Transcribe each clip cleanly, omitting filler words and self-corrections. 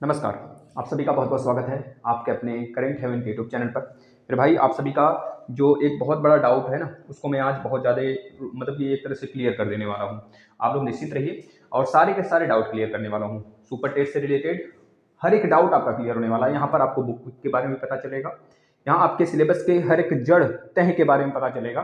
नमस्कार। आप सभी का बहुत-बहुत स्वागत है आपके अपने करंट हेवन के यूट्यूब चैनल पर। मेरे भाई आप सभी का जो एक बहुत बड़ा डाउट है ना, उसको मैं आज बहुत ज़्यादा मतलब कि एक तरह से क्लियर कर देने वाला हूँ। आप लोग निश्चिंत रहिए और सारे के सारे डाउट क्लियर करने वाला हूँ। सुपर टेस्ट से रिलेटेड हर एक डाउट आपका क्लियर होने वाला है। यहाँ पर आपको बुक के बारे में पता चलेगा। यहाँ आपके सिलेबस के हर एक जड़ तह के बारे में पता चलेगा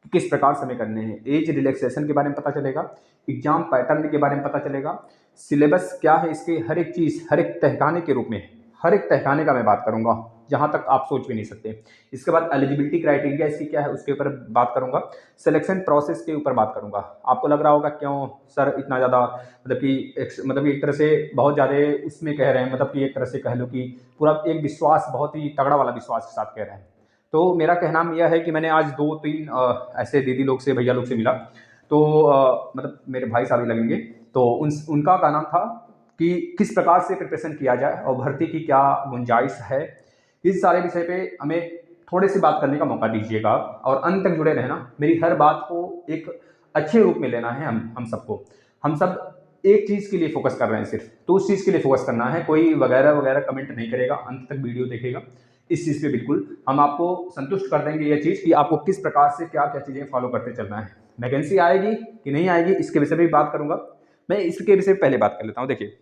कि किस प्रकार से हमें करने हैं। एज रिलैक्सेशन के बारे में पता चलेगा, एग्जाम पैटर्न के बारे में पता चलेगा, सिलेबस क्या है इसके हर एक चीज़, हर एक तहखाने के रूप में, हर एक तहखाने का मैं बात करूँगा, जहाँ तक आप सोच भी नहीं सकते। इसके बाद एलिजिबिलिटी क्राइटेरिया इसकी क्या है, उसके ऊपर बात करूँगा। सिलेक्शन प्रोसेस के ऊपर बात करूँगा। आपको लग रहा होगा क्यों सर इतना ज़्यादा मतलब कि एक तरह से बहुत ज़्यादा उसमें कह रहे हैं, मतलब कि एक तरह से कह लो कि पूरा एक विश्वास, बहुत ही तगड़ा वाला विश्वास के साथ कह रहे हैं। तो मेरा कहना यह है कि मैंने आज 2-3 ऐसे दीदी लोग से, भैया लोग से मिला, तो मतलब मेरे भाई साहब ही लगेंगे। तो उनका का नाम था कि किस प्रकार से प्रिपरेशन किया जाए और भर्ती की क्या गुंजाइश है। इस सारे विषय पे हमें थोड़ी सी बात करने का मौका दीजिएगा आप, और अंत तक जुड़े रहना। मेरी हर बात को एक अच्छे रूप में लेना है। हम सबको, हम सब एक चीज़ के लिए फोकस कर रहे हैं सिर्फ, तो उस चीज़ के लिए फोकस करना है। कोई वगैरह वगैरह कमेंट नहीं करेगा, अंत तक वीडियो देखेगा। इस चीज़ पे बिल्कुल हम आपको संतुष्ट कर देंगे ये चीज़ कि आपको किस प्रकार से क्या क्या चीज़ें फॉलो करते चलना है। वैकेंसी आएगी कि नहीं आएगी इसके विषय में भी बात करूंगा। मैं इसके विषय में पहले बात कर लेता हूं। देखिए,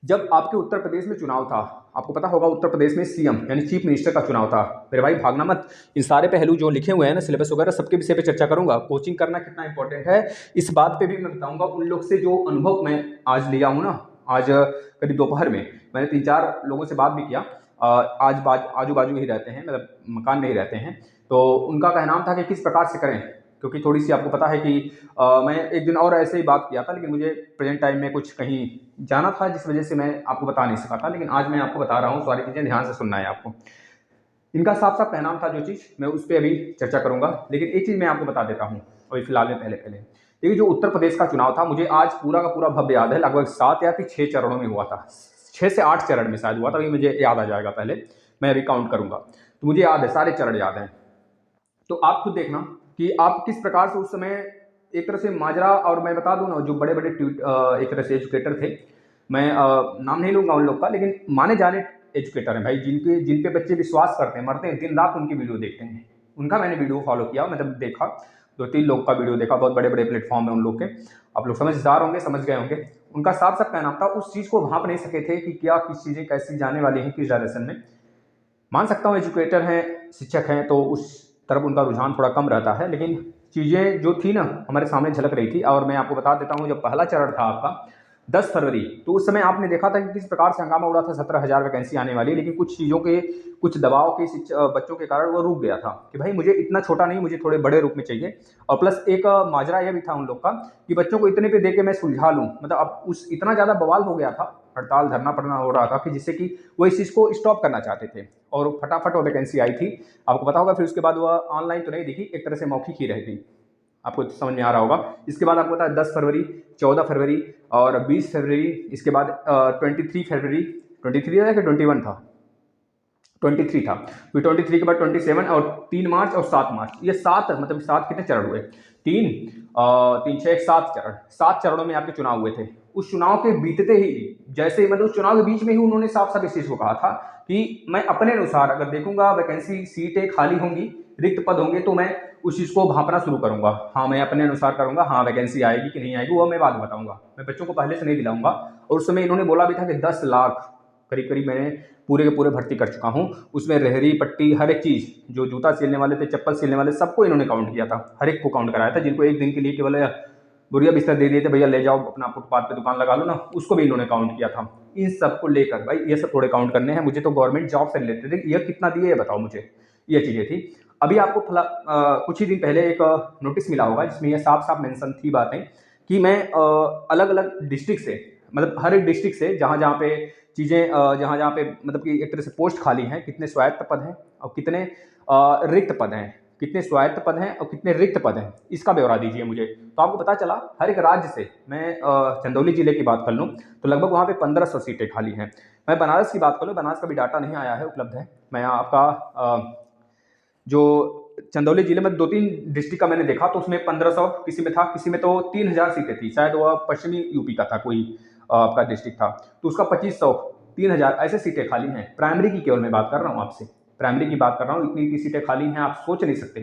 जब आपके उत्तर प्रदेश में चुनाव था, आपको पता होगा उत्तर प्रदेश में सीएम यानी चीफ मिनिस्टर का चुनाव था। मेरे भाई भागना मत, इन सारे पहलू जो लिखे हुए हैं ना, सिलेबस वगैरह, सबके विषय पे चर्चा करूंगा। कोचिंग करना कितना इंपॉर्टेंट है इस बात पे भी मैं बताऊंगा। उन लोग से जो अनुभव मैं आज लिया हूं ना, आज करीब दोपहर में मैंने 3-4 लोगों से बात भी किया। आजू बाजू ही रहते हैं, मतलब मकान में ही रहते हैं। तो उनका कहना था कि किस प्रकार से करें, क्योंकि थोड़ी सी आपको पता है कि मैं एक दिन और ऐसे ही बात किया था, लेकिन मुझे प्रेजेंट टाइम में कुछ कहीं जाना था, जिस वजह से मैं आपको बता नहीं सका था। लेकिन आज मैं आपको बता रहा हूँ, सारी चीज़ें ध्यान से सुनना है आपको। इनका साफ साफ कहना था, जो चीज़ मैं उस पर अभी चर्चा करूंगा। लेकिन एक चीज़ मैं आपको बता देता हूँ अभी फिलहाल में। पहले पहले देखिए, जो उत्तर प्रदेश का चुनाव था, मुझे आज पूरा का पूरा भव्य याद है। लगभग 7 या फिर 6 चरणों में हुआ था, 6 से 8 चरण में शायद हुआ था। अभी मुझे याद आ जाएगा, पहले मैं अभी काउंट करूंगा। तो मुझे याद है, सारे चरण याद हैं। तो आप खुद देखना कि आप किस प्रकार से उस समय एक तरह से माजरा। और मैं बता दूं ना, जो बड़े बड़े एक तरह से एजुकेटर थे, मैं नाम नहीं लूंगा उन लोग का, लेकिन माने जाने एजुकेटर हैं भाई, जिन पे बच्चे विश्वास करते हैं, मरते हैं, दिन रात उनकी वीडियो देखते हैं। उनका मैंने वीडियो फॉलो किया, मतलब देखा, 2-3 लोग का वीडियो देखा। बहुत बड़े बड़े प्लेटफॉर्म है उन लोग के, आप लोग समझदार होंगे, समझ गए होंगे। उनका साफ साफ कहना था, उस चीज़ को भाप नहीं सके थे कि क्या किस चीज़ें कैसी जाने वाली हैं, किस डायरेक्शन में। मान सकता हूँ एजुकेटर हैं, शिक्षक हैं, तो उस तरफ उनका रुझान थोड़ा कम रहता है। लेकिन चीज़ें जो थी ना, हमारे सामने झलक रही थी। और मैं आपको बता देता हूँ, जब पहला चरण था आपका 10 फरवरी, तो उस समय आपने देखा था कि किस प्रकार से हंगामा उड़ा था। 17,000 वैकेंसी आने वाली, लेकिन कुछ चीज़ों के, कुछ दबाव के बच्चों के कारण वो रुक गया था कि भाई मुझे इतना छोटा नहीं, मुझे थोड़े बड़े रूप में चाहिए। और प्लस एक माजरा यह भी था उन लोग का कि बच्चों को इतने पे दे के मैं सुलझा लूँ। मतलब अब उस इतना ज़्यादा बवाल हो गया था, हड़ताल धरना पड़ना हो रहा था, कि जिससे कि वो इस चीज़ को स्टॉप करना चाहते थे। और फटाफट वो वैकेंसी आई थी, आपको पता होगा। फिर उसके बाद वह ऑनलाइन तो नहीं दिखी, एक तरह से मौखिक ही रह गई। आपको समझ में आ रहा होगा। इसके बाद आपको पता है 10 फरवरी, 14 फरवरी और 20 फरवरी। इसके बाद 23 फरवरी, 23 था कि 21 था, 23 था। फिर 23 के बाद 27 और 3 मार्च और 7 मार्च, ये 7, मतलब 7 कितने चरण हुए? 3 3 6 7 चरण, 7 चरणों में आपके चुनाव हुए थे। उस चुनाव के बीतते ही, जैसे मतलब उस चुनाव के बीच में ही उन्होंने साफ साफ इस चीज को कहा था कि मैं अपने अनुसार अगर देखूंगा वैकेंसी, सीटें खाली होंगी, रिक्त पद होंगे, तो मैं उस चीज को भांपना शुरू करूंगा। हाँ, मैं अपने अनुसार करूंगा। हाँ, वैकेंसी आएगी कि नहीं आएगी वो मैं बाद में बताऊंगा, मैं बच्चों को पहले से नहीं दिलाऊंगा। और उस समय इन्होंने बोला भी था कि 10 लाख करीब करीब मैंने पूरे के पूरे भर्ती कर चुका हूँ। उसमें रेहड़ी पट्टी हर एक चीज़, जो जूता सिलने वाले थे, चप्पल सिलने वाले, सबको इन्होंने काउंट किया था। हर एक को काउंट कराया था। जिनको एक दिन के लिए केवल बुढ़िया बिस्तर दे दिए थे, भैया ले जाओ अपना फुटपाथ पे दुकान लगा लो ना, उसको भी इन्होंने काउंट किया था। इन सबको लेकर भाई ये सब थोड़े काउंट करने हैं। मुझे तो गवर्नमेंट जॉब से रिलेटेड ये कितना दिए ये बताओ मुझे, ये चीज़ें थी। अभी आपको कुछ ही दिन पहले एक नोटिस मिला होगा, जिसमें ये साफ साफ मेंशन थी बातें कि मैं अलग अलग डिस्ट्रिक्ट से, मतलब हर एक डिस्ट्रिक्ट से, जहाँ जहाँ पे चीज़ें, जहाँ जहाँ पे मतलब कि एक तरह से पोस्ट खाली हैं, कितने स्वायत्त पद हैं और कितने रिक्त पद हैं, कितने स्वायत्त पद हैं और कितने रिक्त पद हैं, इसका ब्यौरा दीजिए मुझे। तो आपको पता चला हर एक राज्य से, मैं चंदौली जिले की बात कर लूँ तो लगभग वहाँ पे 1500 सीटें खाली हैं। मैं बनारस की बात कर लूँ, बनारस का भी डाटा नहीं आया है, उपलब्ध है। मैं आपका जो चंदौली जिले में 2-3 डिस्ट्रिक्ट का मैंने देखा, तो उसमें 1500 किसी में था, किसी में तो 3000 सीटें थी। शायद वह पश्चिमी यूपी का था कोई आपका डिस्ट्रिक्ट था, तो उसका 2500 3000 ऐसे सीटें खाली हैं। प्राइमरी की केवल मैं बात कर रहा हूँ आपसे, प्राइमरी की बात कर रहा हूँ, इतनी सीटें खाली हैं आप सोच नहीं सकते।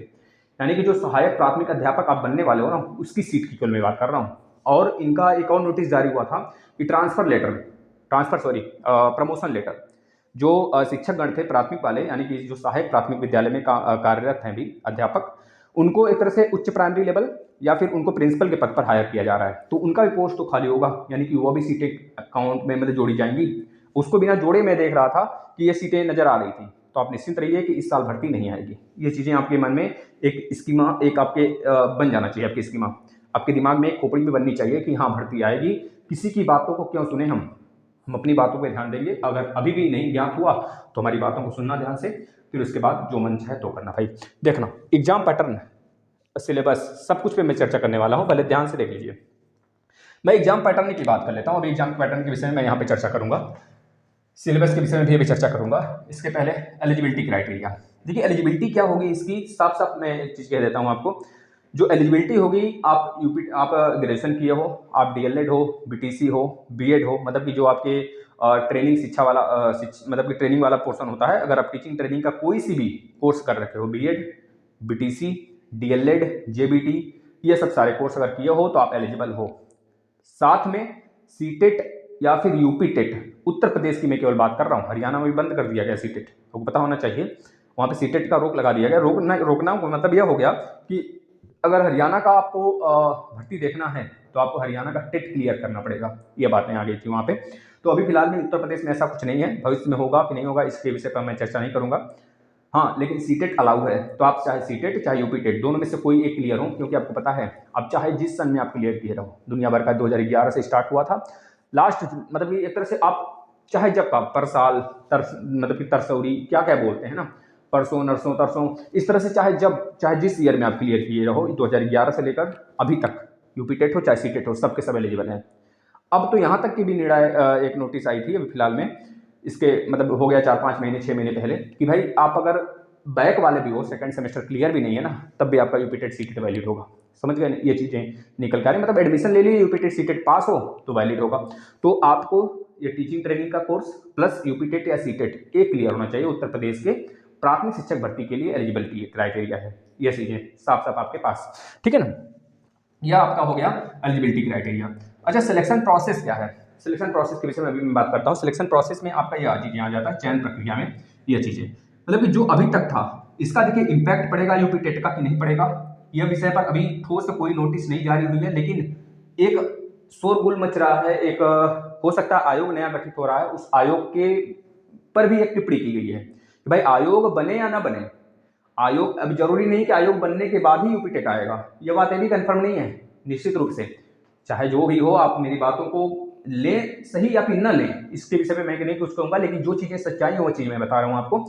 यानी कि जो सहायक प्राथमिक अध्यापक आप बनने वाले हो ना, उसकी सीट की केवल मैं बात कर रहा हूँ। और इनका एक और नोटिस जारी हुआ था कि प्रमोशन लेटर जो शिक्षक गण थे प्राथमिक वाले, यानी कि जो सहायक प्राथमिक विद्यालय में कार्यरत हैं भी अध्यापक, उनको एक तरह से उच्च प्राइमरी लेवल या फिर उनको प्रिंसिपल के पद पर हायर किया जा रहा है, तो उनका भी पोस्ट तो खाली होगा, यानी कि वो भी सीटें अकाउंट में मतलब जोड़ी जाएंगी। उसको बिना जोड़े मैं देख रहा था कि ये सीटें नजर आ रही थी, तो आप निश्चिंत रहिए कि इस साल भर्ती नहीं आएगी। ये चीजें आपके मन में एक स्कीमा एक आपके बन जाना चाहिए, आपकी स्कीमा आपके दिमाग में एक खोपड़ी में बननी चाहिए कि हाँ भर्ती आएगी। किसी की बातों को क्यों सुने हम अपनी बातों पर ध्यान देंगे। अगर अभी भी नहीं ज्ञात हुआ तो हमारी बातों को सुनना ध्यान से, फिर उसके बाद जो मन चाहे तो करना। भाई देखना, एग्जाम पैटर्न, सिलेबस, सब कुछ पे मैं चर्चा करने वाला हूं, पहले ध्यान से देख लीजिए। मैं एग्जाम पैटर्न की बात कर लेता हूं। अभी एग्जाम पैटर्न के विषय में मैं यहाँ पे चर्चा करूंगा, सिलेबस के विषय में भी अभी चर्चा करूंगा। इसके पहले एलिजिबिलिटी क्राइटेरिया, देखिए एलिजिबिलिटी क्या होगी इसकी, साफ साफ मैं एक चीज़ कह देता हूँ आपको। जो एलिजिबिलिटी होगी, आप ग्रेजुएशन किए हो, आप डीएलएड हो, बीटीसी हो, बीएड हो, मतलब कि जो आपके ट्रेनिंग शिक्षा वाला मतलब कि ट्रेनिंग वाला पोर्शन होता है। अगर आप टीचिंग ट्रेनिंग का कोई सी भी कोर्स कर रखे हो, बीएड, बीटीसी, डीएलएड, जेबीटी, ये सब सारे कोर्स अगर किए हो तो आप एलिजिबल हो। साथ में सीटेट या फिर यूपी टेट, उत्तर प्रदेश की मैं केवल बात कर रहा हूँ, हरियाणा में भी बंद कर दिया गया सीटेट, तो पता होना चाहिए, वहाँ पे सीटेट का रोक लगा दिया गया। रोकना मतलब यह हो गया कि अगर हरियाणा का आपको भर्ती देखना है तो आपको हरियाणा का टेट क्लियर करना पड़ेगा, ये बातें आ गई थी वहाँ पे। तो अभी फिलहाल में उत्तर प्रदेश में ऐसा कुछ नहीं है, भविष्य में होगा कि नहीं होगा इसके विषय पर मैं चर्चा नहीं करूंगा। हाँ, लेकिन सीटेट अलाउ है, तो आप चाहे सीटेट चाहे यूपी टेट दोनों में से कोई एक क्लियर हो, क्योंकि आपको पता है अब चाहे जिस सन में आप क्लियर किए रहो, दुनिया भर का 2011 से स्टार्ट हुआ था लास्ट, मतलब कि एक तरह से आप चाहे जब का पर साल मतलब कि तरसौरी क्या क्या बोलते हैं ना, परसों नरसों तरसों, इस तरह से चाहे जिस ईयर में आप क्लियर किए रहो 2011 से लेकर अभी तक, यूपी टेट हो चाहे सीटेट हो, सबके सब एलिजिबल हैं। अब तो यहाँ तक की भी निर्णय एक नोटिस आई थी अभी फिलहाल में, इसके मतलब हो गया 4-5 महीने 6 महीने पहले, कि भाई आप अगर बैक वाले भी हो, सेकंड सेमेस्टर क्लियर भी नहीं है ना, तब भी आपका यूपी टेट सीटेट वैलिड होगा। समझ गए, ये चीज़ें निकल कर आ रही, मतलब एडमिशन ले लिए, यूपी टेट सीटेट पास हो तो वैलिड होगा। तो आपको ये टीचिंग ट्रेनिंग का कोर्स प्लस यूपी टेट या सीटेट एक क्लियर होना चाहिए। उत्तर प्रदेश के प्राथमिक शिक्षक भर्ती के लिए एलिजिबिलिटी क्राइटेरिया है, ये चीज़ें साफ साफ आपके पास, ठीक है ना। यह आपका हो गया एलिजिबिलिटी क्राइटेरिया। अच्छा, सिलेक्शन प्रोसेस क्या है, सिलेक्शन प्रोसेस के विषय में अभी मैं बात करता हूँ। सिलेक्शन प्रोसेस में आपका यह चीज़ें आ जाता है, चयन प्रक्रिया में यह चीज़ें, मतलब कि जो अभी तक था इसका देखिए इम्पैक्ट पड़ेगा यूपी टेट का कि नहीं पड़ेगा, यह विषय पर अभी ठोस कोई नोटिस नहीं जारी हुई है, लेकिन एक शोरगुल मच रहा है, एक हो सकता है आयोग नया गठित हो रहा है, उस आयोग के पर भी एक टिप्पणी की गई है कि भाई आयोग बने या ना बने, आयोग अब जरूरी नहीं कि आयोग बनने के बाद ही यूपी टेट आएगा, यह बात अभी कंफर्म नहीं है। निश्चित रूप से चाहे जो भी हो, आप मेरी बातों को लें सही या फिर न लें, इसके विषय में मैं नहीं कुछ कहूंगा, लेकिन जो चीजें सच्चाई है वो चीज मैं बता रहा हूं आपको।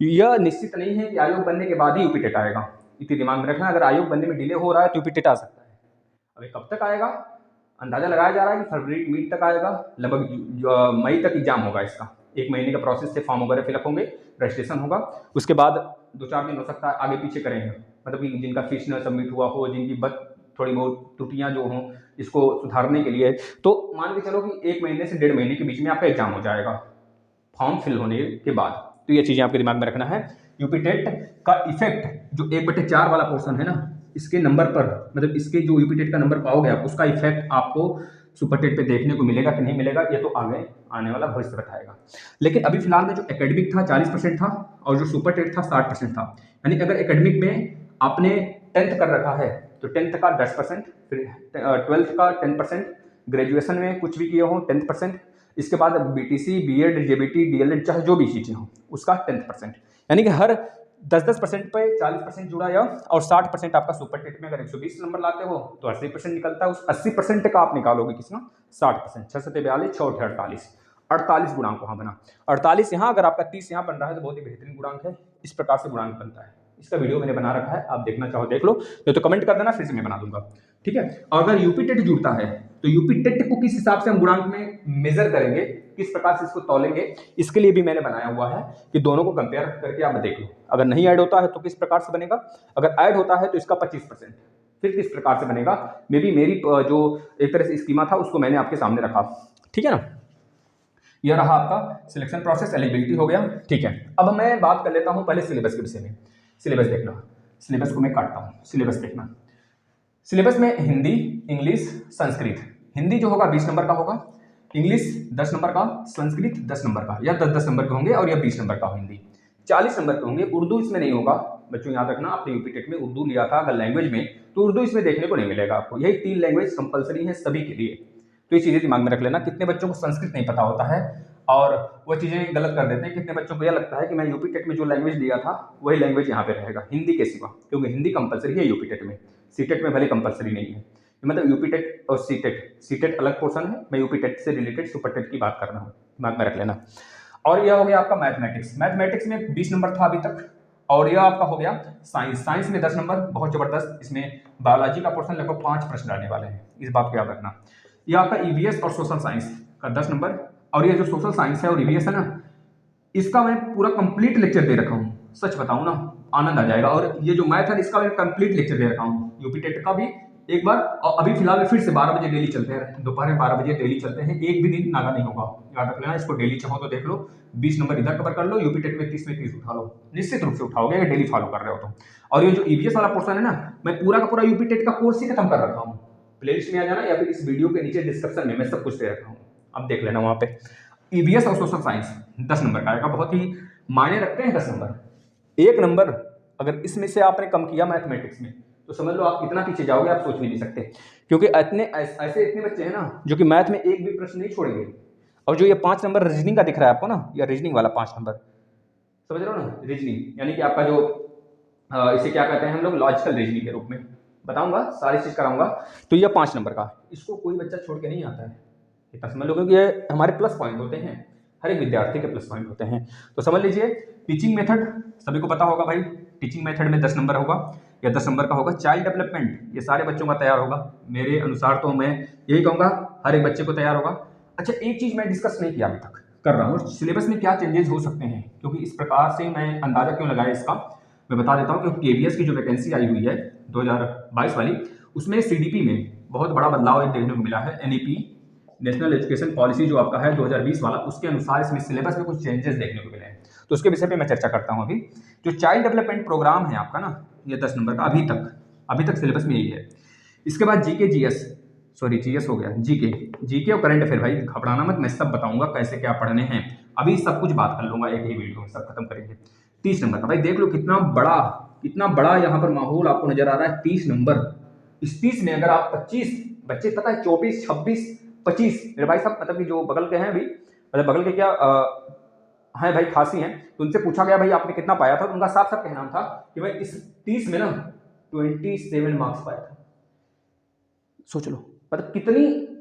यह निश्चित नहीं है कि आयोग बनने के बाद ही यूपी टेट आएगा, इतनी दिमाग में रखना। अगर आयोग बनने में डिले हो रहा है तो यूपी टेट आ सकता है। अभी कब तक आएगा, अंदाजा लगाया जा रहा है कि फरवरी मिड तक आएगा, लगभग मई तक एग्जाम होगा इसका, 1 महीने का प्रोसेस से फॉर्म वगैरह फिलअप होंगे, रजिस्ट्रेशन होगा, उसके बाद 2-4 दिन हो सकता है आगे पीछे करेंगे, मतलब कि जिनका फीस न सबमिट हुआ हो, जिनकी थोड़ी बहुत त्रुटियां जो हों इसको सुधारने के लिए, तो मान के चलो कि 1 महीने से 1.5 महीने के बीच में आपका एग्जाम हो जाएगा फॉर्म फिल होने के बाद। तो ये चीज़ें आपके दिमाग में रखना है। यूपी टेट का इफेक्ट जो 1/4 वाला पोर्शन है ना, इसके नंबर पर, मतलब इसके जो यूपी टेट का नंबर पाओगे आप, उसका इफेक्ट आपको सुपर टेट पे देखने को मिलेगा कि नहीं मिलेगा, ये तो आगे आने वाला भविष्य बताएगा। लेकिन अभी फिलहाल में जो एकेडमिक था 40% था और जो सुपर टेट था 60% था, यानी अगर एकेडमिक में आपने 10th कर रखा है तो 10th का 10%, फिर 12th का 10%, ग्रेजुएशन में कुछ भी किए हो 10%, इसके बाद बीटीसी, बीएड, जेबीटी, डीएलएड चाहे जो भी चीजें हो उसका 10%, यानी कि हर 10% पे 40% जुड़ा या और 60% आपका सुपर टेट में अगर 120 नंबर लाते हो तो 80% निकलता है। उस 80% का आप निकालोगे किसका, 60%, 6 7 42, 6 48, 48 गुणांक वहां बना, 48 यहाँ, अगर आपका 30 यहाँ बन रहा है तो बहुत ही बेहतरीन गुणांक है। इस प्रकार से गुणांक बनता है, इसका वीडियो मैंने बना रखा है, आप देखना चाहो देख लो, तो कमेंट कर देना, फिर से मैं बना दूंगा, ठीक है। और अगर यूपी टेट जुड़ता है तो यूपी टेट को किस हिसाब से हम गुणांक में मेजर करेंगे, किस प्रकार से इसको तौलेंगे, इसके लिए भी मैंने बनाया हुआ है कि दोनों को कंपेयर करके आप देख लो। अगर नहीं ऐड होता है तो किस प्रकार से बनेगा, अगर ऐड होता है तो इसका 25%, फिर किस प्रकार से बनेगा, मे बी मेरी जो एक तरह से स्कीमा था उसको मैंने आपके सामने रखा, ठीक है ना। यह रहा आपका सिलेक्शन प्रोसेस, एलिजिबिलिटी हो गया, ठीक है। अब मैं बात कर लेता हूँ पहले सिलेबस के विषय में। सिलेबस देखना, सिलेबस को मैं काटता हूँ, सिलेबस देखना। सिलेबस में हिंदी, इंग्लिश, संस्कृत। हिंदी जो होगा 20 नंबर का होगा, इंग्लिश 10 नंबर का, संस्कृत 10 नंबर का, या 10-10 नंबर के होंगे, और यह 20 नंबर का हिंदी 40 नंबर के होंगे। उर्दू इसमें नहीं होगा बच्चों, याद रखना, आपने यूपी टेट में उर्दू लिया था अगर लैंग्वेज में, तो उर्दू इसमें देखने को नहीं मिलेगा आपको। यही 3 लैंग्वेज कंपलसरी है सभी के लिए, तो ये चीज़ें दिमाग में रख लेना। कितने बच्चों को संस्कृत नहीं पता होता है और वो चीज़ें गलत कर देते हैं। कितने बच्चों को यह लगता है कि मैं यूपी टेट में जो लैंग्वेज लिया था वही लैंग्वेज यहाँ पे रहेगा हिंदी के सिवा, क्योंकि हिंदी कंपलसरी है यूपी टेट में, सी टेट में भले कंपलसरी नहीं है। मतलब यूपी टेट और सी टेट अलग पोर्सन है, मैं यूपी टेट से रिलेटेड सुपर टेट की बात कर रहा हूँ, दिमाग में रख लेना। और यह हो गया आपका मैथमेटिक्स। मैथमेटिक्स में 20 नंबर था अभी तक, और यह आपका हो गया साइंस। साइंस में 10 नंबर, बहुत जबरदस्त। इसमें बायोलॉजी का पोर्शन लगभग 5 प्रश्न आने वाले हैं, इस बात को याद रखना। यह आपका ईवीएस और सोशल साइंस का 10 नंबर, और ये जो सोशल साइंस है और ईवीएस है ना, इसका मैं पूरा कंप्लीट लेक्चर दे रखा हूँ। सच बताऊँ ना, आनंद आ जाएगा। और ये जो मैथ है इसका मैं कंप्लीट लेक्चर दे रखा हूँ, यूपी टेट का भी एक बार, और अभी फिलहाल फिर से 12 बजे डेली चलते हैं, दोपहर में 12 बजे डेली चलते हैं, एक भी दिन नागा नहीं होगा, याद रख लेना इसको। डेली चाहो तो देख लो, 20 नंबर इधर कवर कर लो, यूपी टेट में 30 में 30 उठा लो, निश्चित रूप से उठाओगे अगर डेली फॉलो कर रहे हो तो। और ये जो ईवीएस वाला पोर्शन है ना, मैं पूरा का पूरा यूपी टेट का कोर्स ही खत्म कर रखा हूँ। प्लेलिस्ट में आ जाना या फिर इस वीडियो के नीचे डिस्क्रिप्शन में मैं सब कुछ दे रखा हूँ, अब देख लेना वहाँ पे। ईवीएस और सोशल साइंस 10 नंबर का आएगा, बहुत ही मायने रखते हैं 10 नंबर। 1 नंबर अगर इसमें से आपने कम किया मैथमेटिक्स में, तो समझ लो आप कितना पीछे जाओगे, आप सोच भी नहीं सकते। क्योंकि ऐसे इतने बच्चे हैं ना जो कि मैथ में एक भी प्रश्न नहीं छोड़ेंगे। और जो ये 5 नंबर रीजनिंग का दिख रहा है आपको ना, या रीजनिंग वाला 5 नंबर, समझ रहे हो ना, रीजनिंग यानी कि आपका जो इसे क्या कहते हैं हम लोग, लॉजिकल रीजनिंग के रूप में बताऊंगा, सारी चीज कराऊंगा। तो ये 5 नंबर का, इसको कोई बच्चा छोड़ के नहीं आता है, इतना समझ लो, क्योंकि ये हमारे प्लस पॉइंट होते हैं, हर एक विद्यार्थी के प्लस पॉइंट होते हैं। तो समझ लीजिए, टीचिंग मेथड सभी को पता होगा भाई, टीचिंग मेथड में 10 नंबर होगा या 10 नंबर का होगा। चाइल्ड डेवलपमेंट ये सारे बच्चों का तैयार होगा, मेरे अनुसार तो मैं यही कहूँगा हर एक बच्चे को तैयार होगा। अच्छा, एक चीज़ मैं डिस्कस नहीं किया अभी तक, कर रहा हूँ, सिलेबस में क्या चेंजेस हो सकते हैं, क्योंकि इस प्रकार से मैं अंदाजा क्यों लगाया इसका मैं बता देता हूँ। क्योंकि केवीएस की जो वैकेंसी आई हुई है 2022 वाली, उसमें सीडीपी में बहुत बड़ा बदलाव देखने को मिला है। एनईपी नेशनल एजुकेशन पॉलिसी जो आपका है 2020 वाला, उसके अनुसार इसमें सिलेबस में कुछ चेंजेस देखने को मिले हैं, तो उसके विषय पे मैं चर्चा करता हूँ अभी। जो चाइल्ड डेवलपमेंट प्रोग्राम है आपका ना, ये 10 नंबर का अभी तक सिलेबस में यही है। इसके बाद जीके जीएस, सॉरी जीएस हो गया, जीके और करंट अफेयर। भाई घबराना मत, मैं सब बताऊंगा कैसे क्या पढ़ने हैं, अभी सब कुछ बात कर लूंगा एक ही वीडियो में, सब खत्म करेंगे। 30 नंबर का भाई देख लो कितना बड़ा यहाँ पर माहौल आपको नजर आ रहा है। 30 नंबर, इस 30 में अगर आप 25 बच्चे, पता है 24, 26, 25 मेरे भाई साहब, मतलब कि जो बगल के हैं अभी, मतलब बगल के क्या हैं भाई, खासी हैं, तो उनसे पूछा गया भाई आपने कितना पाया था, तो उनका साफ साफ कहना था कि भाई इस 30 में ना 27 मार्क्स पाया था। सोच लो मतलब कितनी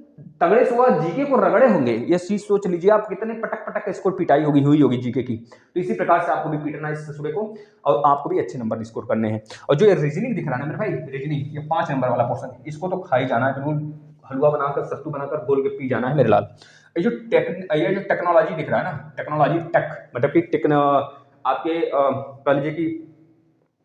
तगड़े से वह जीके को रगड़े होंगे, ये चीज सोच लीजिए आप, कितने पटक पटक स्कोर पिटाई हुई होगी जीके की। तो इसी प्रकार से आपको भी पीटना इस सुबह को, और आपको भी अच्छे नंबर स्कोर करने हैं। और जो ये रीजनिंग दिख रहा है ना मेरे भाई, रीजनिंग ये 5 नंबर वाला पोर्शन है, इसको तो खा ही जाना है बिल्कुल, हलवा बनाकर सत्तू बनाकर घोल के पी जाना है मेरे लाल। ये जो टेक्नोलॉजी दिख रहा है ना, टेक्नोलॉजी मतलब कि आपके कह लीजिए कि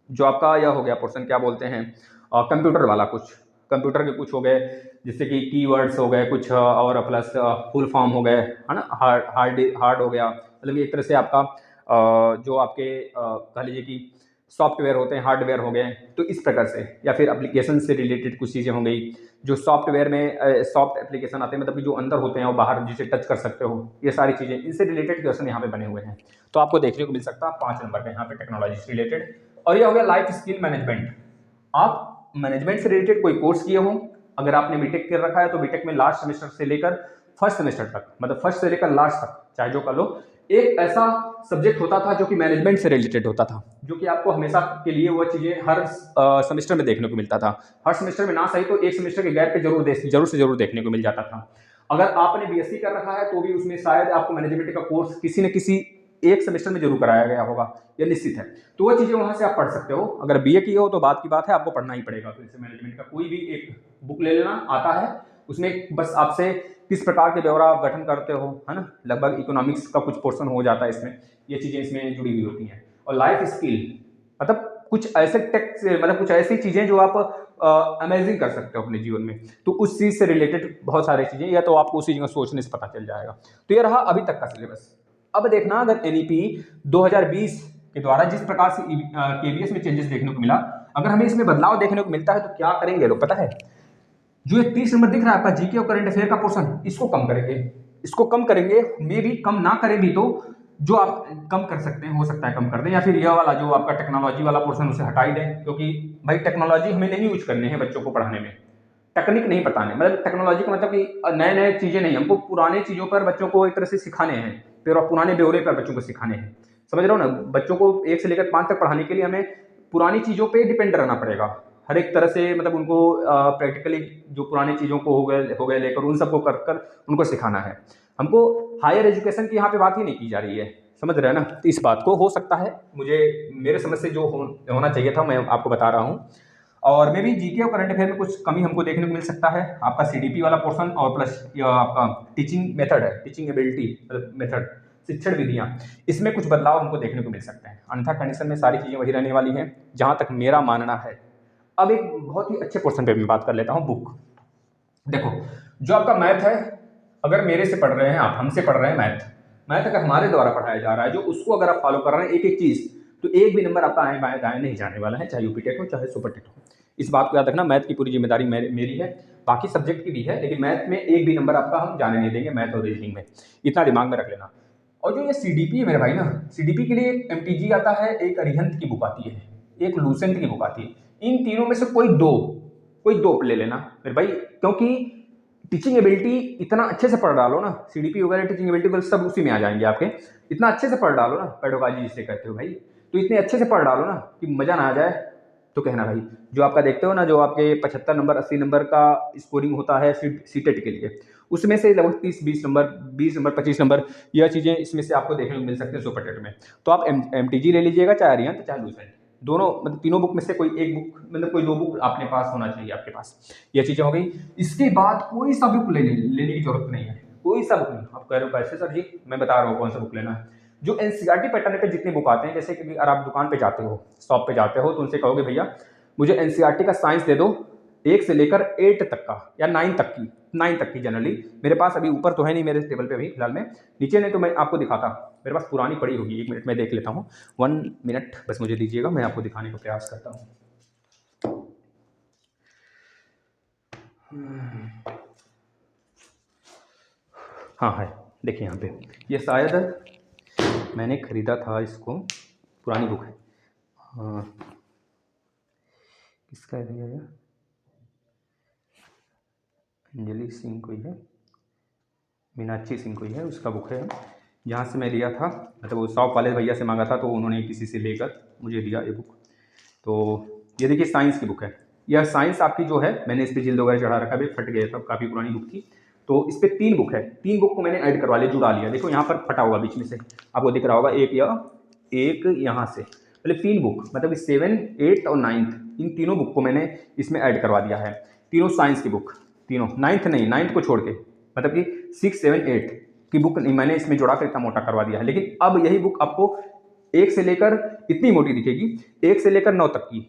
जो आपका यह हो गया पोर्शन, क्या बोलते हैं, कंप्यूटर वाला, कुछ कंप्यूटर के कुछ हो गए, जैसे कि कीवर्ड्स हो गए कुछ, और प्लस फुल फॉर्म हो गए, है ना, हार्ड हो गया, मतलब एक तरह से आपका जो आपके कह लीजिए कि सॉफ्टवेयर होते हैं, हार्डवेयर हो गए, तो इस प्रकार से, या फिर एप्लीकेशन से रिलेटेड कुछ चीज़ें हो गई, जो सॉफ्टवेयर में सॉफ्ट एप्लीकेशन आते हैं, मतलब कि जो अंदर होते हैं और बाहर जिसे टच कर सकते हो, ये सारी चीज़ें, इनसे रिलेटेड क्वेश्चन यहाँ पे बने हुए हैं, तो आपको देखने को मिल सकता है 5 नंबर का यहाँ पे टेक्नोलॉजी से रिलेटेड। और ये हो गया लाइफ स्किल मैनेजमेंट। आप मैनेजमेंट से रिलेटेड कोई कोर्स किए हो, अगर आपने बीटेक कर रखा है तो बीटेक में लास्ट सेमेस्टर से लेकर फर्स्ट सेमेस्टर तक, मतलब फर्स्ट से लेकर लास्ट तक चाहे जो कर लो, एक ऐसा सब्जेक्ट होता था जो कि मैनेजमेंट से रिलेटेड होता था, जो कि आपको हमेशा के लिए वो चीज़ें हर सेमेस्टर में देखने को मिलता था। हर सेमेस्टर में ना सही तो एक सेमेस्टर के गैप पे जरूर देखने को मिल जाता था। अगर आपने बीएससी कर रखा है तो भी उसमें शायद आपको मैनेजमेंट का कोर्स किसी न किसी एक सेमेस्टर में जरूर कराया गया होगा, यह निश्चित है। तो वो चीज़ें वहाँ से आप पढ़ सकते हो। अगर बीए की हो तो बात की बात है, आपको पढ़ना ही पड़ेगा। तो जैसे मैनेजमेंट का कोई भी एक बुक ले लेना, आता है उसमें बस आपसे किस प्रकार के ब्यौरा आप गठन करते हो, है ना, लगभग इकोनॉमिक्स का कुछ पोर्शन हो जाता है इसमें, ये चीज़ें इसमें जुड़ी हुई होती हैं। और लाइफ स्किल मतलब कुछ ऐसे टेक्स मतलब कुछ ऐसी चीज़ें जो आप अमेजिंग कर सकते हो अपने जीवन में। तो उस चीज़ से रिलेटेड बहुत सारी चीज़ें, या तो आपको उसी जगह सोचने से पता चल जाएगा। तो ये रहा अभी तक का सिलेबस। अब देखना, अगर एनईपी 2020 के द्वारा जिस प्रकार से केवीएस में चेंजेस देखने को मिला, अगर हमें इसमें बदलाव देखने को मिलता है तो क्या करेंगे लोग पता है? जो ये 30 नंबर दिख रहा है आपका जीके और करंट अफेयर का पोर्शन, इसको कम करेंगे। इसको कम करेंगे, मे भी कम ना करें भी तो जो आप कम कर सकते हैं हो सकता है कम कर दें, या फिर यह वाला जो आपका टेक्नोलॉजी वाला पोर्शन उसे हटा ही दें, क्योंकि भाई टेक्नोलॉजी हमें नहीं यूज करने हैं बच्चों को पढ़ाने में, टेक्निक नहीं बताने। मतलब टेक्नोलॉजी का मतलब कि नए नए चीजें नहीं, हमको पुराने चीजों पर बच्चों को एक तरह से सिखाने हैं, फिर पुराने ब्यौरे पर बच्चों को सिखाने हैं। समझ रहे हो ना? बच्चों को 1 से लेकर 5 तक पढ़ाने के लिए हमें पुरानी चीजों पे डिपेंड रहना पड़ेगा हर एक तरह से। मतलब उनको प्रैक्टिकली जो पुरानी चीजों को हो गए लेकर उन सबको कर कर उनको सिखाना है। हमको हायर एजुकेशन की यहाँ पे बात ही नहीं की जा रही है, समझ रहे हैं ना? तो इस बात को हो सकता है, मुझे मेरे समझ से जो होना चाहिए था मैं आपको बता रहा हूँ। और मे भी जीके और करंट अफेयर में कुछ कमी हमको देखने को मिल सकता है। आपका सीडीपी वाला पोर्शन और प्लस आपका टीचिंग मेथड है, टीचिंग एबिलिटी मेथड, शिक्षण विधियां, इसमें कुछ बदलाव हमको देखने को मिल सकते हैं। अन्यथा कंडीशन में सारी चीज़ें वही रहने वाली हैं, जहाँ तक मेरा मानना है। अब एक बहुत ही अच्छे पोर्शन पे मैं बात कर लेता हूँ, बुक। देखो, जो आपका मैथ है, अगर मेरे से पढ़ रहे हैं आप, हमसे पढ़ रहे हैं मैथ, मैथ अगर हमारे द्वारा पढ़ाया जा रहा है, जो उसको अगर आप फॉलो कर रहे हैं एक एक चीज़, तो एक भी नंबर आपका आए बाएं दाएं नहीं जाने वाला है, चाहे यूपी टेट हो चाहे सुपर टेट हो। इस बात को याद रखना, मैथ की पूरी जिम्मेदारी मेरी है, बाकी सब्जेक्ट की भी है, लेकिन मैथ में एक भी नंबर आपका हम जाने नहीं देंगे, मैथ और रीजनिंग में, इतना दिमाग में रख लेना। और जो ये सीडीपी है मेरे भाई ना, सीडीपी के लिए एक एमटीजी आता है, एक अरिहंत की बुक आती है, एक लूसेंट की बुक आती है। इन तीनों में से कोई दो ले लेना मेरे भाई, क्योंकि टीचिंग एबिलिटी इतना अच्छे से पढ़ डालो ना, सीडीपी वगैरह टीचिंग एबिलिटी सब उसी में आ जाएंगे आपके। इतना अच्छे से पढ़ डालो ना, पेडोलॉजी जिसे कहते हो भाई, तो इतने अच्छे से पढ़ डालो ना कि मजा ना आ जाए तो कहना भाई। जो आपका देखते हो ना, जो आपके 75 नंबर 80 नंबर का स्कोरिंग होता है सीटेट के लिए, उसमें से लगभग 30-20 नंबर 20 नंबर 25 नंबर, यह चीज़ें इसमें से आपको देखने को मिल सकते हैं सुपर टेट में। तो आप एमटीजी ले लीजिएगा, चाहे अरिहंत चाहे लूसेंट, दोनों मतलब तीनों बुक में से कोई एक बुक, मतलब कोई दो बुक अपने पास होना चाहिए आपके पास। यह चीज़ें हो गई। इसके बाद कोई सा बुक लेने की जरूरत नहीं है, कोई सा बुक नहीं। आप कह रहे हो कैसे सर जी, मैं बता रहा हूँ कौन सा बुक लेना है। जो एनसीईआरटी पैटर्न पे जितने बुक आते हैं, जैसे कि अगर आप दुकान पे जाते हो, शॉप पे जाते हो, तो उनसे कहोगे भैया मुझे एनसीईआरटी का साइंस दे दो 1 से लेकर 8 तक का, या 9 तक की जनरली मेरे पास अभी ऊपर तो है नहीं मेरे टेबल पे अभी फिलहाल में, नीचे नहीं तो मैं आपको दिखाता, मेरे पास पुरानी पड़ी होगी। 1 मिनट में देख लेता हूँ, 1 मिनट बस मुझे दीजिएगा, मैं आपको दिखाने का प्रयास करता हूँ। हाँ है, देखिए यहाँ पे, ये शायद मैंने ख़रीदा था इसको, पुरानी बुक है। हाँ, किसका है भैया? ये अंजलि सिंह कोई है, मीनाक्षी सिंह कोई है, उसका बुक है। जहाँ से मैं लिया था, मतलब वो शॉप वाले भैया से मांगा था, तो उन्होंने किसी से लेकर मुझे दिया ये बुक। तो ये देखिए साइंस की बुक है। यह साइंस आपकी जो है, मैंने इस पर जिल्द वगैरह चढ़ा रखा है, फट गया था, काफ़ी पुरानी बुक थी। तो इस पर 3 बुक है, 3 बुक को मैंने ऐड करवा लिया, जुड़ा लिया। देखो यहाँ पर फटा हुआ बीच में से आपको दिख रहा होगा, एक यहाँ से, मतलब 3 बुक, मतलब 7, 8 और 9th, इन तीनों बुक को मैंने इसमें ऐड करवा दिया है। तीनों साइंस की बुक, तीनों, 9th नहीं, 9th को छोड़ के, मतलब कि 6, 7, 8 की बुक मैंने इसमें जोड़ा कर इतना मोटा करवा दिया है। लेकिन अब यही बुक आपको 1 से लेकर इतनी मोटी दिखेगी, 1 से लेकर 9 तक की,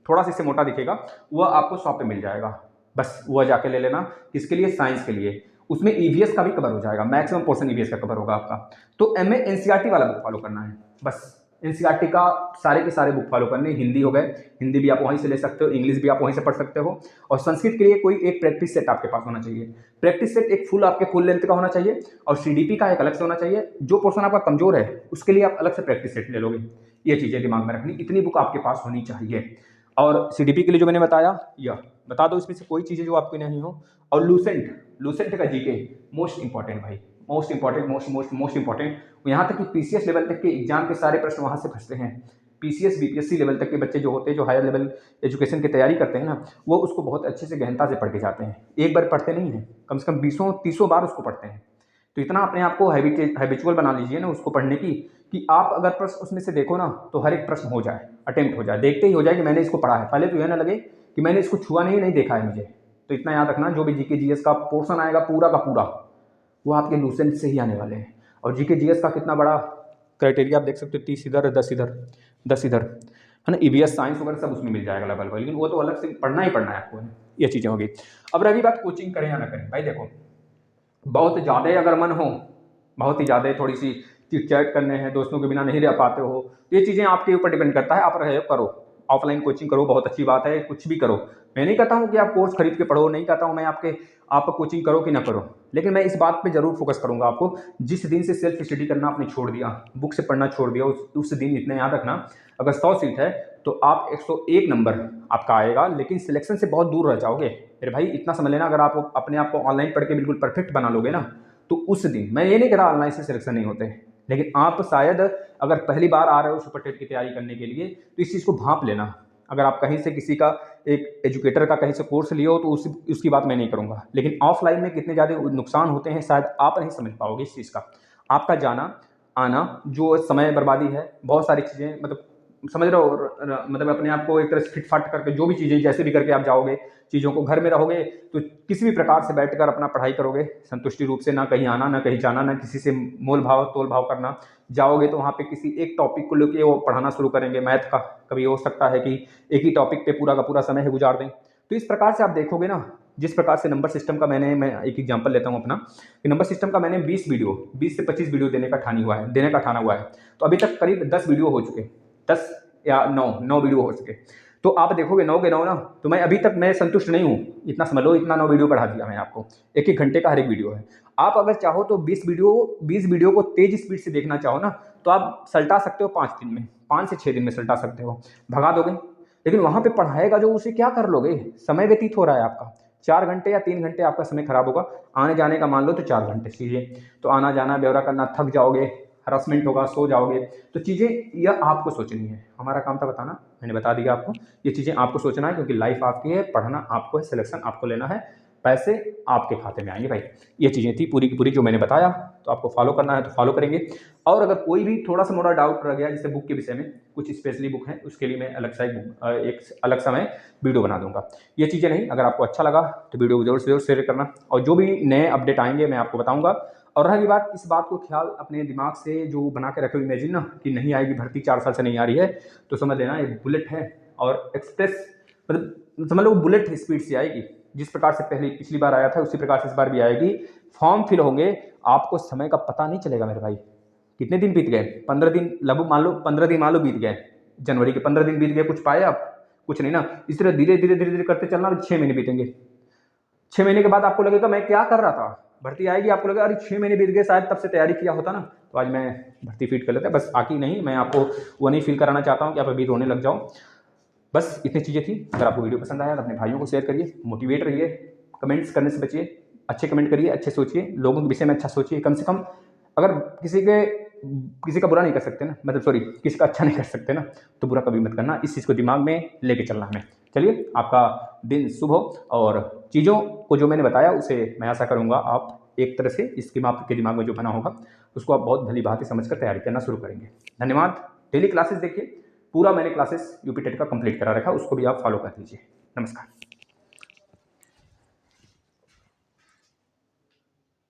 थोड़ा सा इससे मोटा दिखेगा, वह आपको शॉप पे मिल जाएगा। बस वह जाके ले लेना। किसके लिए? साइंस के लिए। उसमें ईवीएस का भी कवर हो जाएगा, मैक्सिमम पोर्शन ईवीएस का कवर होगा आपका। तो एमए एनसीईआरटी वाला बुक फॉलो करना है बस। एनसीईआरटी का सारे के सारे बुक फॉलो करने। हिंदी हो गए, हिंदी भी आप वहीं से ले सकते हो, इंग्लिश भी आप वहीं से पढ़ सकते हो। और संस्कृत के लिए कोई एक प्रैक्टिस सेट आपके पास होना चाहिए। प्रैक्टिस सेट एक फुल आपके फुल लेंथ का होना चाहिए, और सीडीपी का एक अलग से होना चाहिए। जो पोर्शन आपका कमजोर है उसके लिए आप अलग से प्रैक्टिस सेट ले लोगे। ये चीज़ें दिमाग में रखनी, इतनी बुक आपके पास होनी चाहिए। और सीडीपी के लिए जो मैंने बताया, यह बता दो इसमें से कोई चीज़ें जो आपकी नहीं हो। और लूसेंट का जीके मोस्ट इंपॉर्टेंट भाई, मोस्ट इंपॉर्टेंट। यहाँ तक कि पीसीएस लेवल तक के एग्जाम के सारे प्रश्न वहाँ से फंसते हैं। पीसीएस बीपीएससी लेवल तक के बच्चे जो होते हैं, जो हायर लेवल एजुकेशन की तैयारी करते हैं ना, वो उसको बहुत अच्छे से गहनता से पढ़ के जाते हैं। एक बार पढ़ते नहीं हैं, कम से कम 20-30 बार उसको पढ़ते हैं। तो इतना अपने आप को हैबिचुअल बना लीजिए ना उसको पढ़ने की, कि आप अगर प्रश्न उसमें से देखो ना, तो हर एक प्रश्न हो जाए, अटेम्प्ट हो जाए, देखते ही हो जाए कि मैंने इसको पढ़ा है। पहले तो यह ना लगे कि मैंने इसको छुआ नहीं देखा है मुझे। तो इतना याद रखना, जो भी जीके जीएस का पोर्शन आएगा पूरा का पूरा, वो आपके लूसेंट से ही आने वाले हैं। और जीके जीएस का कितना बड़ा क्राइटेरिया आप देख सकते हो, 30 इधर 10 इधर 10 इधर, है ना। ईवीएस साइंस वगैरह सब उसमें मिल जाएगा लेवल पर, लेकिन वो तो अलग से पढ़ना ही पढ़ना है आपको, ये चीज़ें होगी। अब रही बात कोचिंग करें या ना करें, भाई देखो बहुत ज़्यादा अगर मन हो, बहुत ही ज़्यादा थोड़ी सी चिट चैट करने हैं, दोस्तों के बिना नहीं रह पाते हो, तो ये चीज़ें आपके ऊपर डिपेंड करता है। आप रहे करो, ऑफलाइन कोचिंग करो, बहुत अच्छी बात है, कुछ भी करो। मैं नहीं कहता हूँ कि आप कोर्स खरीद के पढ़ो, नहीं कहता हूँ मैं आप कोचिंग करो कि ना करो, लेकिन मैं इस बात पे जरूर फोकस करूंगा आपको, जिस दिन से सेल्फ स्टडी करना आपने छोड़ दिया, बुक से पढ़ना छोड़ दिया, उस दिन इतना याद रखना, अगर 100 सीट है तो आप 101 नंबर आपका आएगा, लेकिन सिलेक्शन से बहुत दूर रह जाओगे। मेरे भाई इतना समझ लेना, अगर आप अपने आप को ऑनलाइन पढ़ के बिल्कुल परफेक्ट बना लोगे ना, तो उस दिन, मैं ये नहीं कह रहा ऑनलाइन से सिलेक्शन नहीं होते, लेकिन आप शायद अगर पहली बार आ रहे हो सुपर टेट की तैयारी करने के लिए, तो इस चीज़ को भांप लेना। अगर आप कहीं से किसी का एक एजुकेटर का कहीं से कोर्स लिए हो तो उसकी बात मैं नहीं करूँगा, लेकिन ऑफलाइन में कितने ज़्यादा नुकसान होते हैं शायद आप नहीं समझ पाओगे इस चीज़ का। आपका जाना आना जो समय बर्बादी है, बहुत सारी चीज़ें, मतलब समझ रहे हो, मतलब अपने आप को एक तरह से फिट फाट करके जो भी चीज़ें जैसे भी करके आप जाओगे, चीज़ों को घर में रहोगे तो किसी भी प्रकार से बैठकर अपना पढ़ाई करोगे संतुष्टि रूप से, ना कहीं आना ना कहीं जाना, ना किसी से मोल भाव तोल भाव करना। जाओगे तो वहाँ पे किसी एक टॉपिक को लेके वो पढ़ाना शुरू करेंगे, मैथ का, कभी हो सकता है कि एक ही टॉपिक पे पूरा का पूरा समय है गुजार दें। तो इस प्रकार से आप देखोगे ना, जिस प्रकार से नंबर सिस्टम का मैं एक एग्जांपल लेता हूँ अपना, कि नंबर सिस्टम का मैंने 20 से 25 वीडियो देने का ठाना हुआ है, तो अभी तक करीब 10 वीडियो हो चुके, 10 या 9 वीडियो हो चुके। तो आप देखोगे 9 के 9 ना, तो मैं अभी तक मैं संतुष्ट नहीं हूँ, इतना समझ लो, इतना 9 वीडियो बढ़ा दिया मैं आपको, एक एक घंटे का हर एक वीडियो है। आप अगर चाहो तो 20 वीडियो को तेज स्पीड से देखना चाहो ना, तो आप सल्टा सकते हो 5 दिन में, 5 से 6 दिन में सल्टा सकते हो, भगा दोगे। लेकिन वहाँ पे पढ़ाएगा जो, उसे क्या कर लोगे, समय व्यतीत हो रहा है आपका, 4 घंटे या 3 घंटे आपका समय खराब होगा। आने जाने का मान लो तो 4 घंटे सीधे, तो आना जाना ब्यौरा करना, थक जाओगे, हरासमेंट होगा, सो जाओगे। तो चीज़ें यह आपको सोचनी है, हमारा काम था बताना, मैंने बता दिया आपको। ये चीज़ें आपको सोचना है, क्योंकि लाइफ आपकी है, पढ़ना आपको है, सिलेक्शन आपको लेना है, पैसे आपके खाते में आएंगे भाई। ये चीज़ें थी पूरी की पूरी जो मैंने बताया, तो आपको फॉलो करना है तो फॉलो करेंगे। और अगर कोई भी थोड़ा सा मोड़ा डाउट रह गया, जैसे बुक के विषय में, कुछ स्पेशली बुक है, उसके लिए मैं अलग सा एक अलग सा मैं वीडियो बना दूंगा। ये चीज़ें नहीं, अगर आपको अच्छा लगा तो वीडियो को जरूर शेयर करना, और जो भी नए अपडेट आएंगे मैं आपको बताऊंगा। और रही बात, इस बात को ख्याल अपने दिमाग से जो बना के रखे, इमेजिन ना कि नहीं आएगी भर्ती, 4 साल से नहीं आ रही है, तो समझ लेना एक बुलेट है, और एक्सप्रेस, मतलब समझ लो बुलेट स्पीड से आएगी, जिस प्रकार से पिछली बार आया था उसी प्रकार से इस बार भी आएगी। फॉर्म फिल होंगे, आपको समय का पता नहीं चलेगा मेरे भाई। कितने दिन बीत गए, 15 दिन, लगभग मान लो 15 दिन मान लो बीत गए, जनवरी के 15 दिन बीत गए, कुछ पाए आप? कुछ नहीं ना। इस तरह धीरे धीरे धीरे धीरे करते चलना, 6 महीने बीतेंगे। 6 महीने के बाद आपको लगेगा मैं क्या कर रहा था, भर्ती आएगी, आपको लगेगा अरे 6 महीने बीत गए, शायद तब से तैयारी किया होता ना, तो आज मैं भर्ती फीट कर लेता। बस आकी नहीं, मैं आपको वो नहीं फील कराना चाहता हूँ कि आप अभी रोने लग जाओ। बस इतनी चीज़ें थी। अगर आपको वीडियो पसंद आया तो अपने भाइयों को शेयर करिए, मोटिवेट रहिए, कमेंट्स करने से बचिए, अच्छे कमेंट करिए, अच्छे सोचिए, लोगों के विषय में अच्छा सोचिए। कम से कम अगर किसी का बुरा नहीं कर सकते ना, मतलब सॉरी, किसी का अच्छा नहीं कर सकते ना, तो बुरा कभी मत करना। इस चीज़ को दिमाग में लेके चलना हमें। चलिए, आपका दिन शुभ हो, और चीज़ों को जो मैंने बताया उसे मैं आशा करूँगा आप एक तरह से इसके आपके दिमाग में जो बना होगा उसको आप बहुत भली भांति समझकर तैयारी करना शुरू करेंगे। धन्यवाद। डेली क्लासेस देखिए, पूरा मैंने क्लासेस यूपी टेट का कंप्लीट करा रखा, उसको भी आप फॉलो कर लीजिए। नमस्कार।